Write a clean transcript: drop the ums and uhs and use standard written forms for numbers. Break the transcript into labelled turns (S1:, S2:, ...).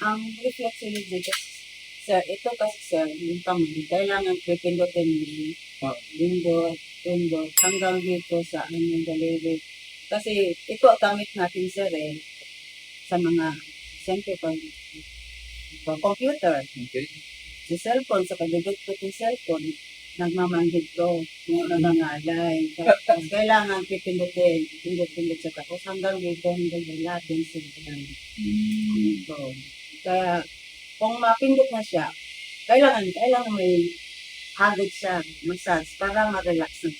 S1: Ang reflexology kasi, sir, ito kasi sir, yung kamay, kailangan pipindutin mo, pindot, pindot, hanggang dito sa yung daliri. Kasi ito gamit natin sir sa mga, siyempre pag computer,
S2: Okay.
S1: sa cellphone, sa pagdudot ko yung cellphone, nagmamanhid ko, nangangalay. Tapos kailangan pipindutin, pindot-pindot sa tapos hanggang dito, hanggang natin sila. So, kaya kung mapindot na siya, kailangan may hagod siya, massage, para ma-relax na